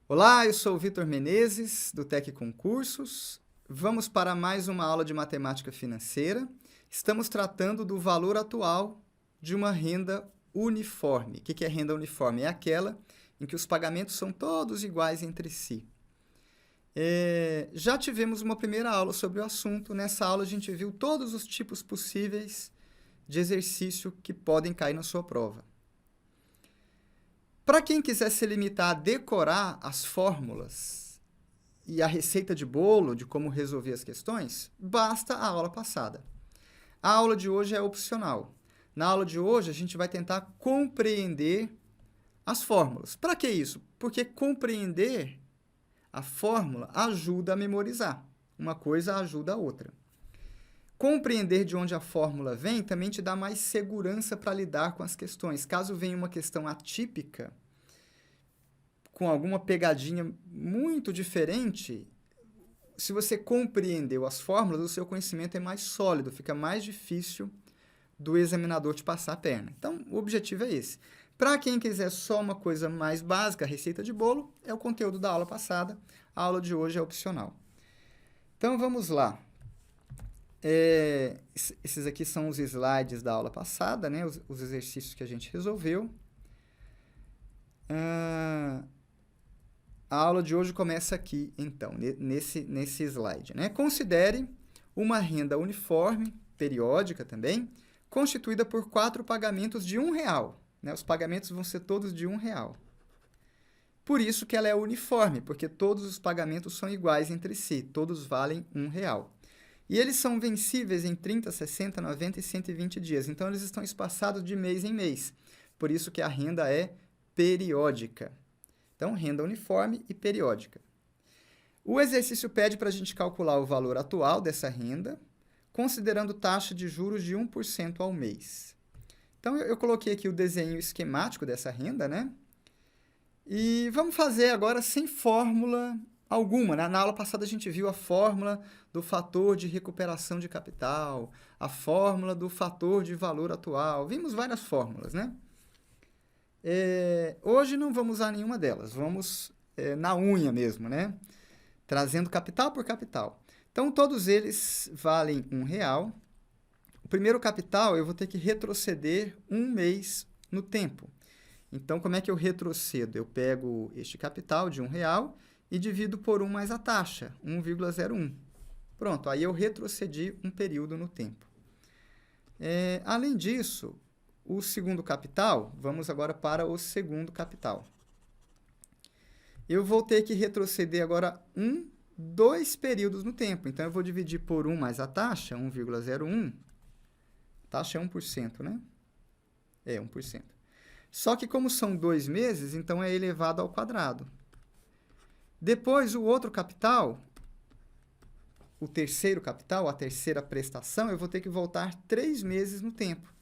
Olá, eu sou o Vitor Menezes, do Tec Concursos. Vamos para mais uma aula de matemática financeira. Estamos tratando do valor atual de uma renda uniforme. O que é renda uniforme? É aquela em que os pagamentos são todos iguais entre si. Já tivemos uma primeira aula sobre o assunto. Nessa aula a gente viu todos os tipos possíveis de exercício que podem cair na sua prova. Para quem quiser se limitar a decorar as fórmulas e a receita de bolo de como resolver as questões, basta a aula passada. A aula de hoje é opcional. Na aula de hoje, a gente vai tentar compreender as fórmulas. Para que isso? Porque compreender a fórmula ajuda a memorizar. Uma coisa ajuda a outra. Compreender de onde a fórmula vem também te dá mais segurança para lidar com as questões. Caso venha uma questão atípica, com alguma pegadinha muito diferente, se você compreendeu as fórmulas, o seu conhecimento é mais sólido, fica mais difícil do examinador te passar a perna. Então, o objetivo é esse. Para quem quiser só uma coisa mais básica, a receita de bolo, é o conteúdo da aula passada. A aula de hoje é opcional. Então, vamos lá. Esses aqui são os slides da aula passada, né? Os exercícios que a gente resolveu. A aula de hoje começa aqui, então, nesse slide, né? Considere uma renda uniforme, periódica também, constituída por 4 pagamentos de R$1, né? Os pagamentos vão ser todos de R$1. Por isso que ela é uniforme, porque todos os pagamentos são iguais entre si, todos valem R$1. E eles são vencíveis em 30, 60, 90 e 120 dias. Então, eles estão espaçados de mês em mês. Por isso que a renda é periódica. Então, renda uniforme e periódica. O exercício pede para a gente calcular o valor atual dessa renda, considerando taxa de juros de 1% ao mês. Então, eu coloquei aqui o desenho esquemático dessa renda, né? E vamos fazer agora sem fórmula alguma, né? Na aula passada a gente viu a fórmula do fator de recuperação de capital, a fórmula do fator de valor atual. Vimos várias fórmulas, né? Hoje não vamos usar nenhuma delas, vamos na unha mesmo, né? Trazendo capital por capital. Então, todos eles valem R$1. O primeiro capital eu vou ter que retroceder um mês no tempo. Então, como é que eu retrocedo? Eu pego este capital de R$1 e divido por 1 mais a taxa, 1,01. Pronto, aí eu retrocedi um período no tempo. Além disso, o segundo capital, vamos agora para o segundo capital. Eu vou ter que retroceder agora 2 períodos no tempo. Então, eu vou dividir por 1 mais a taxa, 1,01. Taxa é 1%, né? É 1%. Só que como são 2 meses, então é elevado ao quadrado. Depois, o outro capital, o terceiro capital, a terceira prestação, eu vou ter que voltar 3 meses no tempo.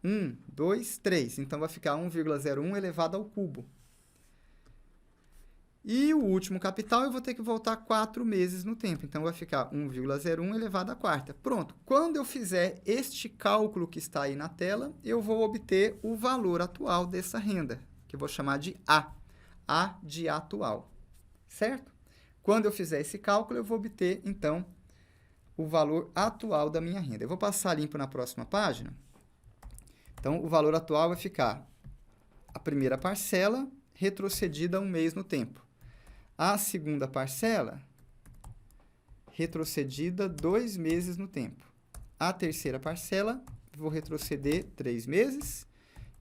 1, 2, 3. Então, vai ficar 1,01 elevado ao cubo. E o último capital, eu vou ter que voltar 4 meses no tempo. Então, vai ficar 1,01 elevado à quarta. Pronto. Quando eu fizer este cálculo que está aí na tela, eu vou obter o valor atual dessa renda, que eu vou chamar de A. A de atual. Certo? Quando eu fizer esse cálculo, eu vou obter, então, o valor atual da minha renda. Eu vou passar limpo na próxima página. Então, o valor atual vai ficar a primeira parcela retrocedida um mês no tempo. A segunda parcela retrocedida 2 meses no tempo. A terceira parcela, vou retroceder 3 meses.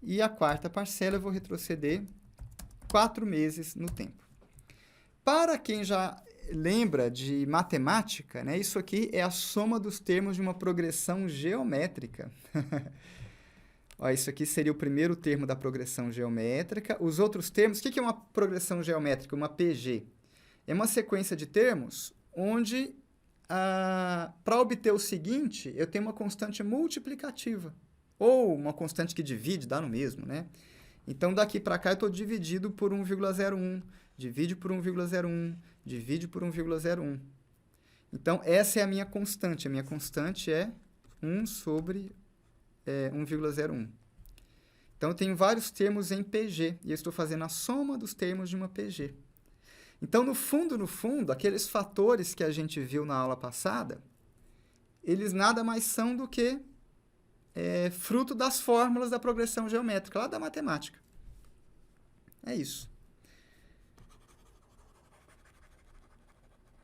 E a quarta parcela, eu vou retroceder 4 meses no tempo. Para quem já lembra de matemática, né, isso aqui é a soma dos termos de uma progressão geométrica. Ó, isso aqui seria o primeiro termo da progressão geométrica. Os outros termos, o que é uma progressão geométrica? Uma PG. É uma sequência de termos onde, para obter o seguinte, eu tenho uma constante multiplicativa. Ou uma constante que divide, dá no mesmo, né? Então, daqui para cá, eu estou dividido por 1,01, divide por 1,01, divide por 1,01. Então, essa é a minha constante. A minha constante é 1 sobre 1,01. Então, eu tenho vários termos em PG, e eu estou fazendo a soma dos termos de uma PG. Então, no fundo, aqueles fatores que a gente viu na aula passada, eles nada mais são do que fruto das fórmulas da progressão geométrica, lá da matemática. É isso.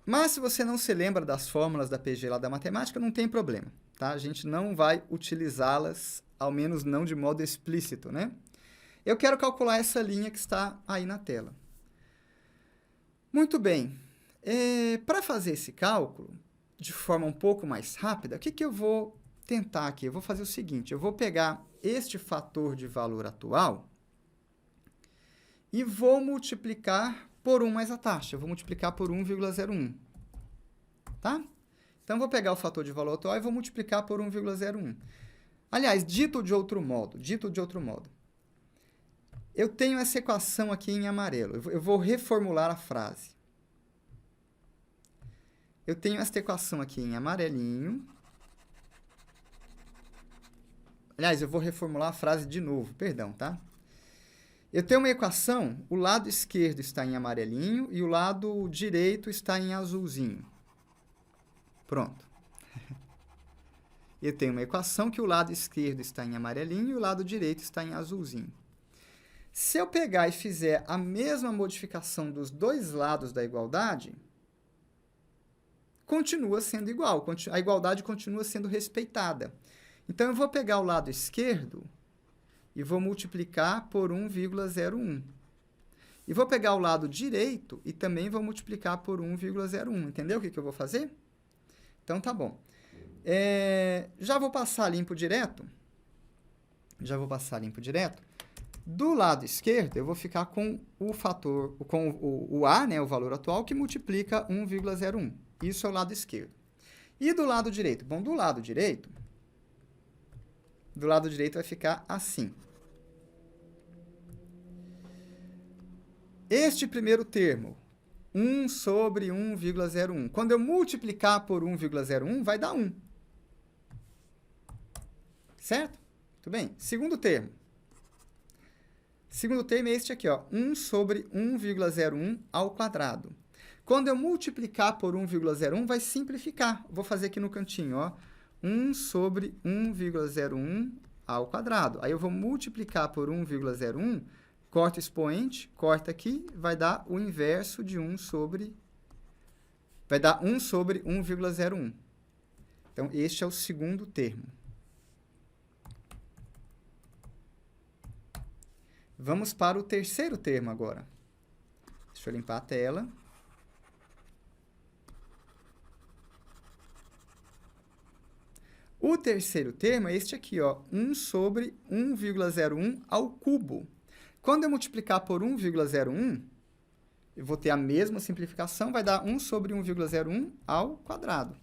Mas, se você não se lembra das fórmulas da PG lá da matemática, não tem problema, tá? A gente não vai utilizá-las, ao menos não de modo explícito, né? Eu quero calcular essa linha que está aí na tela. Muito bem. Para fazer esse cálculo, de forma um pouco mais rápida, o que eu vou tentar aqui? Eu vou fazer o seguinte, eu vou pegar este fator de valor atual e vou multiplicar por 1 mais a taxa. Eu vou multiplicar por 1,01. Tá? Então, eu vou pegar o fator de valor atual e vou multiplicar por 1,01. Aliás, dito de outro modo, eu tenho essa equação aqui em amarelo. Eu vou reformular a frase. Eu tenho esta equação aqui em amarelinho. Aliás, eu vou reformular a frase de novo, perdão, tá? Eu tenho uma equação, o lado esquerdo está em amarelinho e o lado direito está em azulzinho. Pronto. Eu tenho uma equação que o lado esquerdo está em amarelinho e o lado direito está em azulzinho. Se eu pegar e fizer a mesma modificação dos dois lados da igualdade, continua sendo igual, a igualdade continua sendo respeitada. Então, eu vou pegar o lado esquerdo e vou multiplicar por 1,01. E vou pegar o lado direito e também vou multiplicar por 1,01. Entendeu o que eu vou fazer? Então, tá bom. Já vou passar limpo direto. Do lado esquerdo, eu vou ficar com o fator, com o A, né, o valor atual, que multiplica 1,01. Isso é o lado esquerdo. E do lado direito? Bom, do lado direito vai ficar assim. Este primeiro termo, 1 sobre 1,01. Quando eu multiplicar por 1,01, vai dar 1. Certo? Muito bem. Segundo termo. Segundo termo é este aqui, ó, 1 sobre 1,01 ao quadrado. Quando eu multiplicar por 1,01, vai simplificar. Vou fazer aqui no cantinho, ó, 1 sobre 1,01 ao quadrado. Aí eu vou multiplicar por 1,01, corta o expoente, corta aqui, vai dar o inverso de 1 sobre... Vai dar 1 sobre 1,01. Então, este é o segundo termo. Vamos para o terceiro termo agora. Deixa eu limpar a tela. O terceiro termo é este aqui, ó, 1 sobre 1,01 ao cubo. Quando eu multiplicar por 1,01, eu vou ter a mesma simplificação, vai dar 1 sobre 1,01 ao quadrado.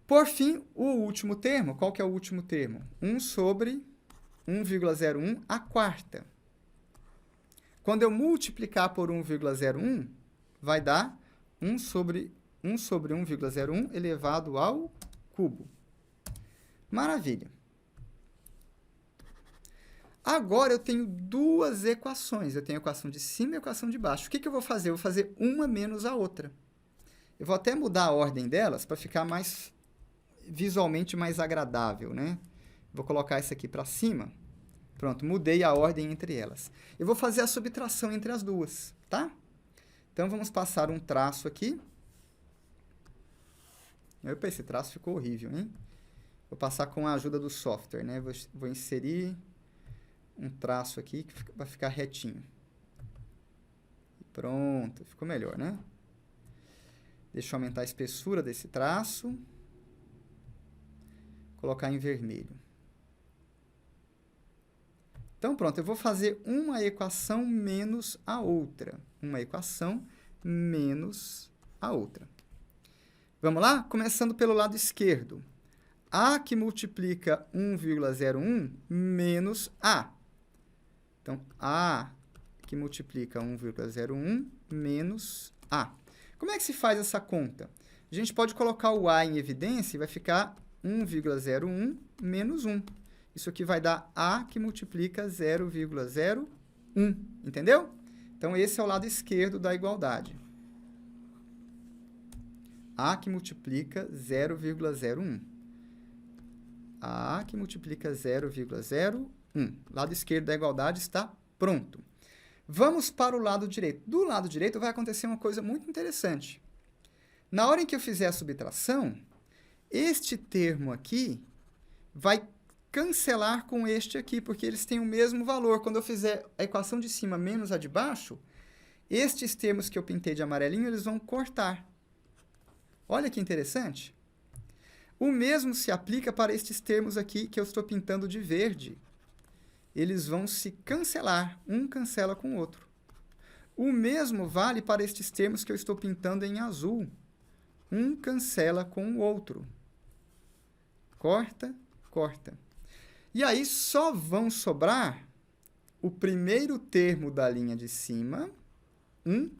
Por fim, o último termo, qual que é o último termo? 1 sobre 1,01 à quarta. Quando eu multiplicar por 1,01, vai dar 1 sobre 1,01 elevado ao cubo. Maravilha. Agora, eu tenho duas equações. Eu tenho a equação de cima e a equação de baixo. O que eu vou fazer? Eu vou fazer uma menos a outra. Eu vou até mudar a ordem delas para ficar visualmente mais agradável, né? Vou colocar essa aqui para cima. Pronto, mudei a ordem entre elas. Eu vou fazer a subtração entre as duas, tá? Então, vamos passar um traço aqui. Opa, esse traço ficou horrível, hein? Vou passar com a ajuda do software, né? Vou inserir um traço aqui que vai ficar retinho. Pronto, ficou melhor, né? Deixa eu aumentar a espessura desse traço. Colocar em vermelho. Então, pronto, eu vou fazer uma equação menos a outra. Uma equação menos a outra. Vamos lá? Começando pelo lado esquerdo. A que multiplica 1,01 menos A. Então, A que multiplica 1,01 menos A. Como é que se faz essa conta? A gente pode colocar o A em evidência e vai ficar 1,01 menos 1. Isso aqui vai dar A que multiplica 0,01. Entendeu? Então, esse é o lado esquerdo da igualdade. A que multiplica 0,01. A que multiplica 0,01. Lado esquerdo da igualdade está pronto. Vamos para o lado direito. Do lado direito vai acontecer uma coisa muito interessante. Na hora em que eu fizer a subtração, este termo aqui vai cancelar com este aqui, porque eles têm o mesmo valor. Quando eu fizer a equação de cima menos a de baixo, estes termos que eu pintei de amarelinho, eles vão cortar. Olha que interessante. O mesmo se aplica para estes termos aqui que eu estou pintando de verde. Eles vão se cancelar. Um cancela com o outro. O mesmo vale para estes termos que eu estou pintando em azul. Um cancela com o outro. Corta, corta. E aí só vão sobrar o primeiro termo da linha de cima, 1,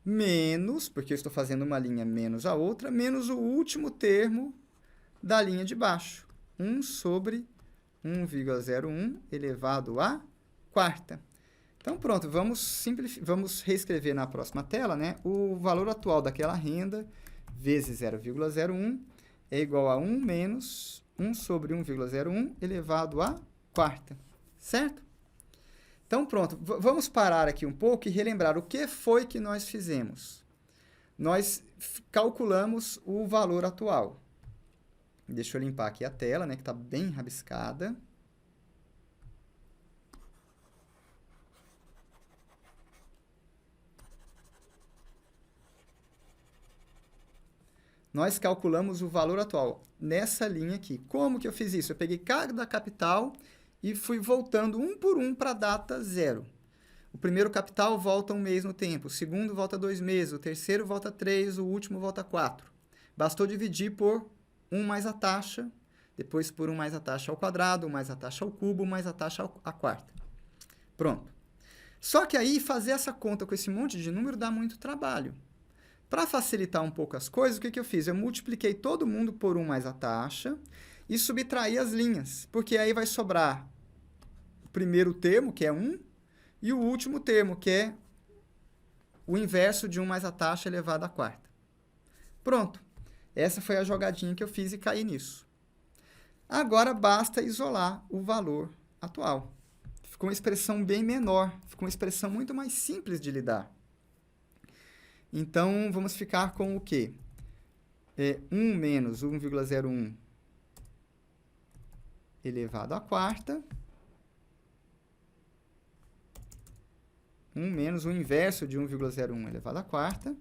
menos, porque eu estou fazendo uma linha menos a outra, menos o último termo da linha de baixo, 1 sobre 1,01 elevado à quarta. Então, pronto, vamos reescrever na próxima tela, né? O valor atual daquela renda vezes 0,01 é igual a 1 menos 1 sobre 1,01 elevado à quarta, certo? Então, pronto, vamos parar aqui um pouco e relembrar o que foi que nós fizemos. Nós calculamos o valor atual. Deixa eu limpar aqui a tela, né, que está bem rabiscada. Nós calculamos o valor atual nessa linha aqui. Como que eu fiz isso? Eu peguei cada capital e fui voltando um por um para a data 0. O primeiro capital volta 1 mês no tempo, o segundo volta 2 meses, o terceiro volta 3, o último volta 4. Bastou dividir por 1 mais a taxa, depois por 1 mais a taxa ao quadrado, 1 mais a taxa ao cubo, mais a taxa à quarta. Pronto. Só que aí, fazer essa conta com esse monte de número dá muito trabalho. Para facilitar um pouco as coisas, o que eu fiz? Eu multipliquei todo mundo por 1 mais a taxa e subtraí as linhas, porque aí vai sobrar o primeiro termo, que é 1, e o último termo, que é o inverso de 1 mais a taxa elevado à quarta. Pronto. Essa foi a jogadinha que eu fiz e caí nisso. Agora, basta isolar o valor atual. Ficou uma expressão bem menor, ficou uma expressão muito mais simples de lidar. Então, vamos ficar com o quê? 1 menos 1,01 elevado à quarta. 1 menos o inverso de 1,01 elevado à quarta.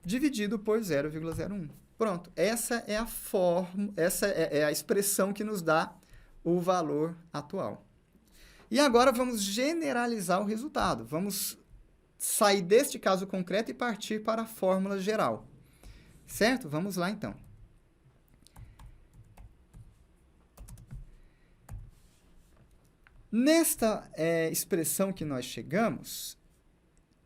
Dividido por 0,01. Pronto. Essa é a forma, essa é a expressão que nos dá o valor atual. E agora vamos generalizar o resultado. Vamos sair deste caso concreto e partir para a fórmula geral. Certo? Vamos lá, então. Nesta expressão que nós chegamos,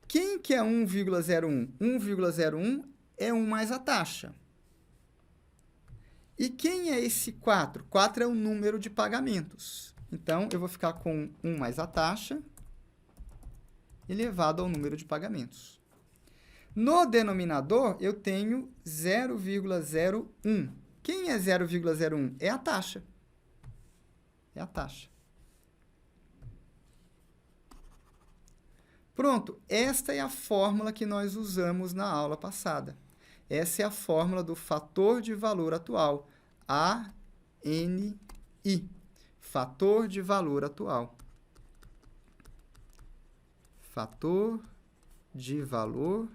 quem que é 1,01? 1,01 é 1 mais a taxa. E quem é esse 4? 4 é o número de pagamentos. Então, eu vou ficar com 1 mais a taxa elevado ao número de pagamentos. No denominador, eu tenho 0,01. Quem é 0,01? É a taxa. É a taxa. Pronto, esta é a fórmula que nós usamos na aula passada. Essa é a fórmula do fator de valor atual, ANI. Fator de valor atual. Fator de valor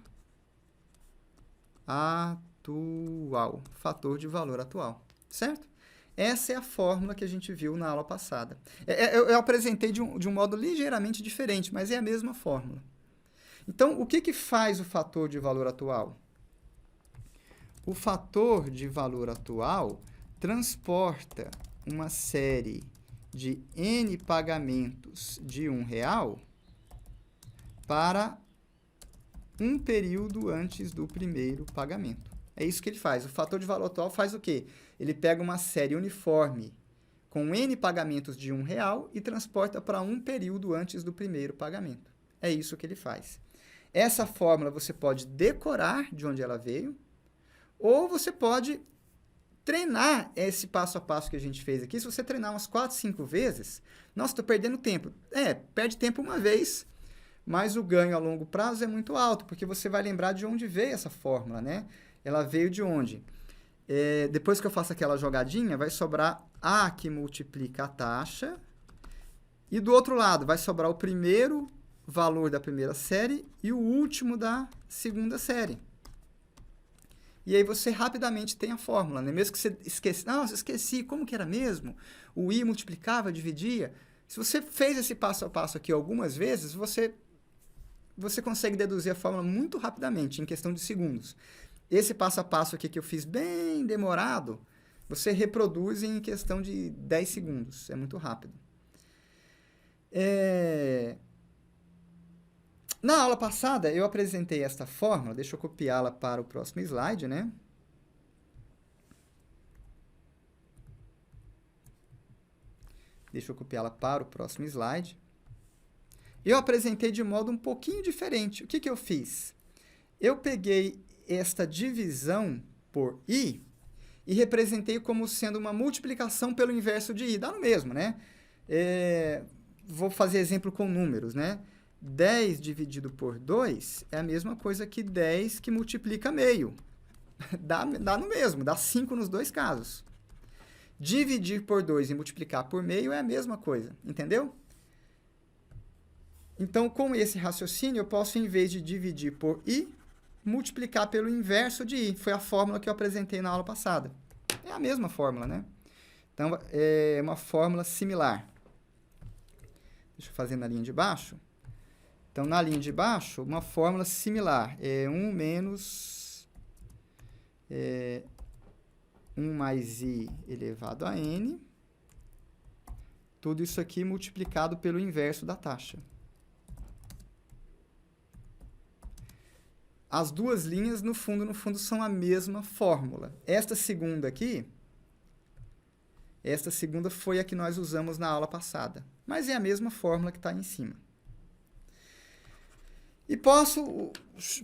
atual. Fator de valor atual, certo? Essa é a fórmula que a gente viu na aula passada. Eu apresentei de um modo ligeiramente diferente, mas é a mesma fórmula. Então, o que faz o fator de valor atual? O fator de valor atual transporta uma série de N pagamentos de R$1 para um período antes do primeiro pagamento. É isso que ele faz. O fator de valor atual faz o quê? Ele pega uma série uniforme com N pagamentos de R$1 e transporta para um período antes do primeiro pagamento. É isso que ele faz. Essa fórmula você pode decorar de onde ela veio, ou você pode treinar esse passo a passo que a gente fez aqui. Se você treinar umas 4, 5 vezes, nossa, estou perdendo tempo. Perde tempo uma vez, mas o ganho a longo prazo é muito alto, porque você vai lembrar de onde veio essa fórmula, né? Ela veio de onde? Depois que eu faço aquela jogadinha, vai sobrar A que multiplica a taxa, e do outro lado vai sobrar o primeiro valor da primeira série e o último da segunda série. E aí você rapidamente tem a fórmula, né? Mesmo que você esqueça, nossa, esqueci, como que era mesmo? O I multiplicava, dividia. Se você fez esse passo a passo aqui algumas vezes, você consegue deduzir a fórmula muito rapidamente, em questão de segundos. Esse passo a passo aqui que eu fiz bem demorado, você reproduz em questão de 10 segundos. É muito rápido. Na aula passada, eu apresentei esta fórmula. Deixa eu copiá-la para o próximo slide, né? Deixa eu copiá-la para o próximo slide. Eu apresentei de modo um pouquinho diferente. O que que eu fiz? Eu peguei esta divisão por I e representei como sendo uma multiplicação pelo inverso de I. Dá no mesmo, né? Vou fazer exemplo com números, né? 10 dividido por 2 é a mesma coisa que 10 que multiplica meio. Dá no mesmo, dá 5 nos dois casos. Dividir por 2 e multiplicar por meio é a mesma coisa, entendeu? Então, com esse raciocínio, eu posso, em vez de dividir por I, multiplicar pelo inverso de I. Foi a fórmula que eu apresentei na aula passada. É a mesma fórmula, né? Então, é uma fórmula similar. Deixa eu fazer na linha de baixo. Então, na linha de baixo, uma fórmula similar. 1 menos 1 mais I elevado a N. Tudo isso aqui multiplicado pelo inverso da taxa. As duas linhas, no fundo, são a mesma fórmula. Esta segunda foi a que nós usamos na aula passada. Mas é a mesma fórmula que está em cima. E posso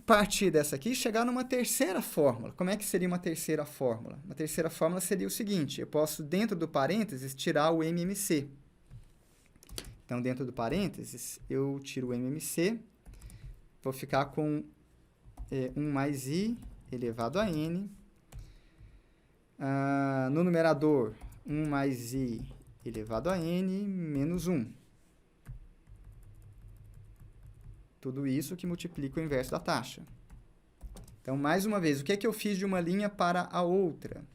partir dessa aqui e chegar numa terceira fórmula. Como é que seria uma terceira fórmula? Uma terceira fórmula seria o seguinte: eu posso, dentro do parênteses, tirar o MMC. Então, dentro do parênteses, eu tiro o MMC, vou ficar com 1 mais I elevado a N. No numerador, 1 mais I elevado a N menos 1. Tudo isso que multiplica o inverso da taxa. Então, mais uma vez, o que é que eu fiz de uma linha para a outra?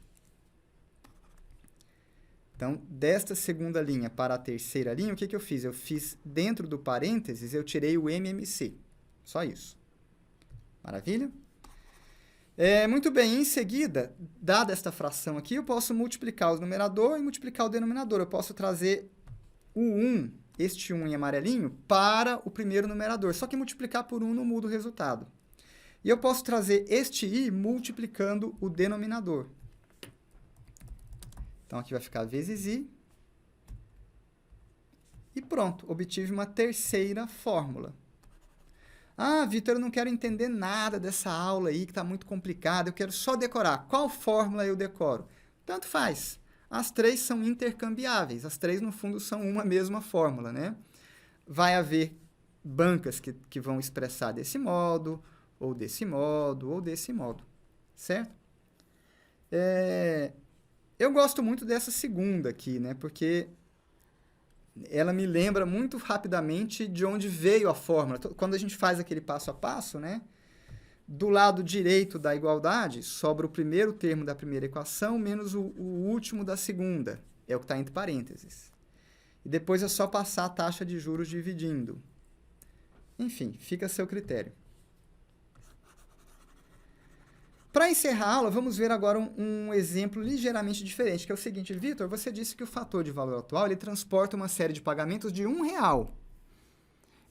Então, desta segunda linha para a terceira linha, o que é que eu fiz? Eu fiz, dentro do parênteses, eu tirei o MMC. Só isso. Maravilha? Muito bem, em seguida, dada esta fração aqui, eu posso multiplicar o numerador e multiplicar o denominador. Eu posso trazer o 1, este 1 em amarelinho, para o primeiro numerador. Só que multiplicar por 1 não muda o resultado. E eu posso trazer este I multiplicando o denominador. Então, aqui vai ficar vezes I. E pronto, obtive uma terceira fórmula. Ah, Vitor, eu não quero entender nada dessa aula aí, que está muito complicada. Eu quero só decorar. Qual fórmula eu decoro? Tanto faz. As três são intercambiáveis. As três, no fundo, são uma mesma fórmula, né? Vai haver bancas que vão expressar desse modo, ou desse modo, ou desse modo. Certo? Eu gosto muito dessa segunda aqui, né? Porque ela me lembra muito rapidamente de onde veio a fórmula. Quando a gente faz aquele passo a passo, né? Do lado direito da igualdade, sobra o primeiro termo da primeira equação menos o último da segunda. É o que está entre parênteses. E depois é só passar a taxa de juros dividindo. Enfim, fica a seu critério. Para encerrar a aula, vamos ver agora um exemplo ligeiramente diferente, que é o seguinte: Vitor, você disse que o fator de valor atual ele transporta uma série de pagamentos de R$1.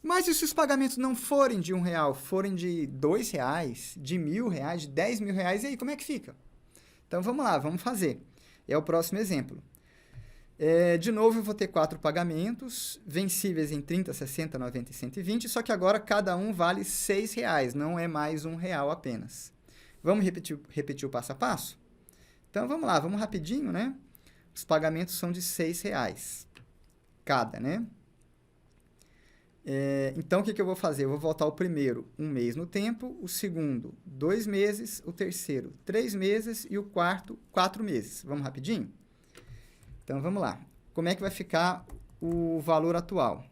Mas e se os pagamentos não forem de R$1, forem de R$2, de R$1.000, de R$10.000, e aí como é que fica? Então vamos lá, vamos fazer. É o próximo exemplo. De novo, eu vou ter 4 pagamentos, vencíveis em 30, 60, 90 e 120, só que agora cada um vale R$6, não é mais R$1 apenas. Vamos repetir o passo a passo? Então vamos lá, vamos rapidinho, né? Os pagamentos são de R$6 cada, né? Então, o que eu vou fazer? Eu vou voltar o primeiro 1 mês no tempo, o segundo 2 meses, o terceiro 3 meses e o quarto 4 meses. Vamos rapidinho? Então, vamos lá. Como é que vai ficar o valor atual?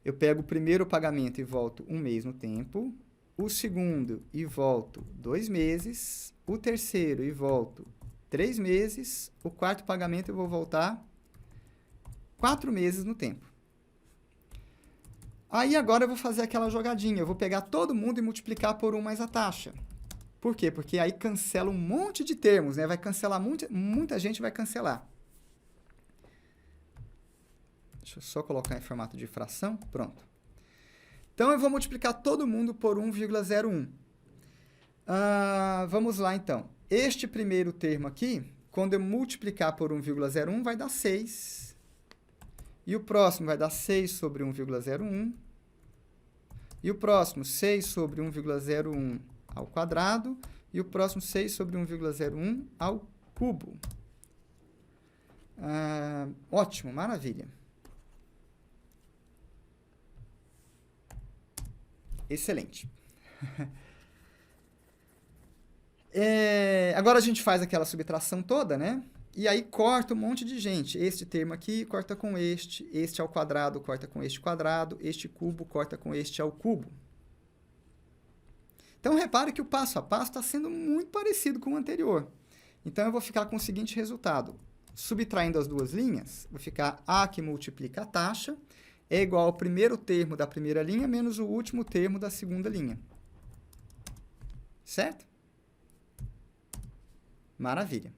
Eu pego o primeiro pagamento e volto 1 mês no tempo, o segundo e volto 2 meses, o terceiro e volto 3 meses, o quarto pagamento eu vou voltar 4 meses no tempo. Aí agora eu vou fazer aquela jogadinha, eu vou pegar todo mundo e multiplicar por 1 mais a taxa. Por quê? Porque aí cancela um monte de termos, né? Vai cancelar, muita gente vai cancelar. Deixa eu só colocar em formato de fração, pronto. Então eu vou multiplicar todo mundo por 1,01. Vamos lá então. Este primeiro termo aqui, quando eu multiplicar por 1,01, vai dar 6. E o próximo vai dar 6 sobre 1,01. E o próximo, 6 sobre 1,01 ao quadrado. E o próximo, 6 sobre 1,01 ao cubo. Ótimo, maravilha. Excelente. Agora a gente faz aquela subtração toda, né? E aí corta um monte de gente. Este termo aqui corta com este ao quadrado corta com este quadrado, este cubo corta com este ao cubo. Então, repare que o passo a passo está sendo muito parecido com o anterior. Então, eu vou ficar com o seguinte resultado. Subtraindo as duas linhas, vai ficar A que multiplica a taxa é igual ao primeiro termo da primeira linha menos o último termo da segunda linha. Certo? Maravilha.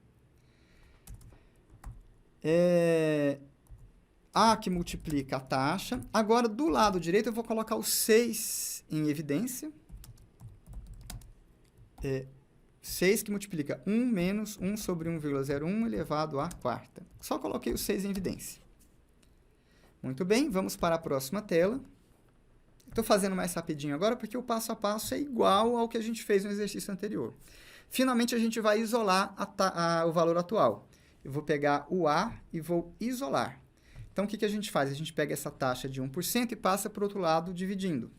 A que multiplica a taxa. Agora, do lado direito, eu vou colocar o 6 em evidência. 6 que multiplica 1 menos 1 sobre 1,01 elevado à quarta. Só coloquei o 6 em evidência. Muito bem, vamos para a próxima tela. Estou fazendo mais rapidinho agora, porque o passo a passo é igual ao que a gente fez no exercício anterior. Finalmente, a gente vai isolar o valor atual. Eu vou pegar o A e vou isolar. Então, o que a gente faz? A gente pega essa taxa de 1% e passa para o outro lado dividindo.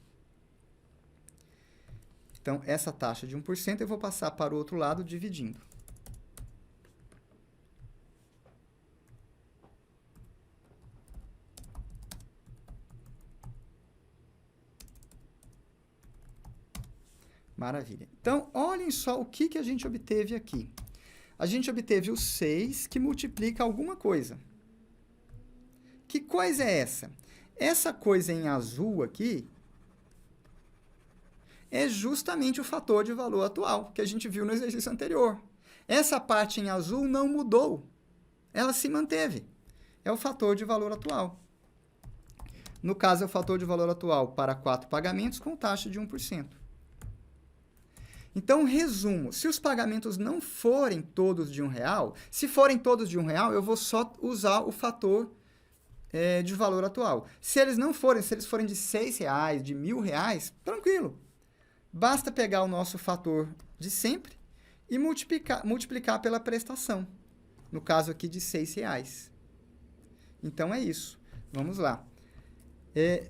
Então, essa taxa de 1% eu vou passar para o outro lado dividindo. Maravilha. Então, olhem só o que a gente obteve aqui. A gente obteve o 6 que multiplica alguma coisa. Que coisa é essa? Essa coisa em azul aqui é justamente o fator de valor atual que a gente viu no exercício anterior. Essa parte em azul não mudou. Ela se manteve. É o fator de valor atual. No caso, é o fator de valor atual para 4 pagamentos com taxa de 1%. Então, resumo, se os pagamentos não forem todos de R$1, se forem todos de R$1, eu vou só usar o fator de valor atual. Se eles não forem, se eles forem de R$6, de R$1.000, tranquilo. Basta pegar o nosso fator de sempre e multiplicar pela prestação. No caso aqui de R$6. Então, é isso. Vamos lá.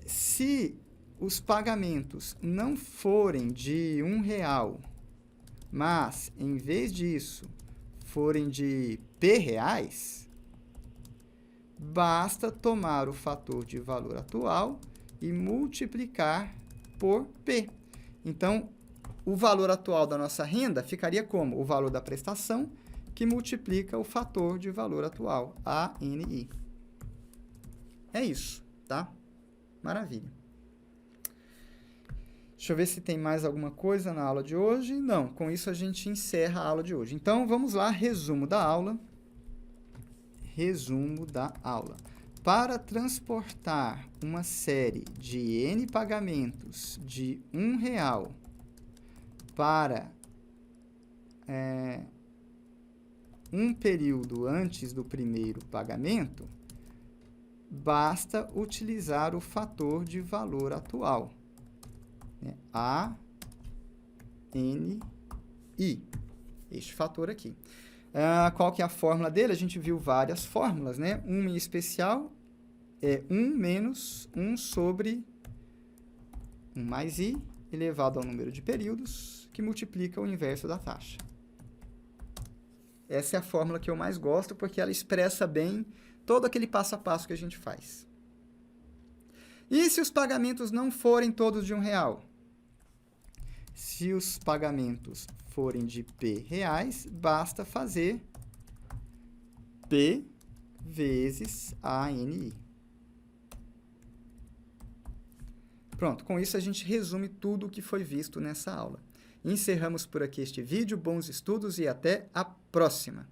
Se os pagamentos não forem de R$1, mas, em vez disso, forem de P reais, basta tomar o fator de valor atual e multiplicar por P. Então, o valor atual da nossa renda ficaria como? O valor da prestação que multiplica o fator de valor atual, ANI. É isso, tá? Maravilha. Deixa eu ver se tem mais alguma coisa na aula de hoje. Não, com isso a gente encerra a aula de hoje. Então, vamos lá, resumo da aula. Resumo da aula. para transportar uma série de N pagamentos de R$1 para um período antes do primeiro pagamento, basta utilizar o fator de valor atual, né? ANI, este fator aqui. Qual que é a fórmula dele? A gente viu várias fórmulas, né? Uma em especial é 1 menos 1 sobre 1 mais I elevado ao número de períodos, que multiplica o inverso da taxa. Essa é a fórmula que eu mais gosto, porque ela expressa bem todo aquele passo a passo que a gente faz. E se os pagamentos não forem todos de R$1? Se os pagamentos forem de P reais, basta fazer P vezes ANI. Pronto, com isso a gente resume tudo o que foi visto nessa aula. Encerramos por aqui este vídeo, bons estudos e até a próxima!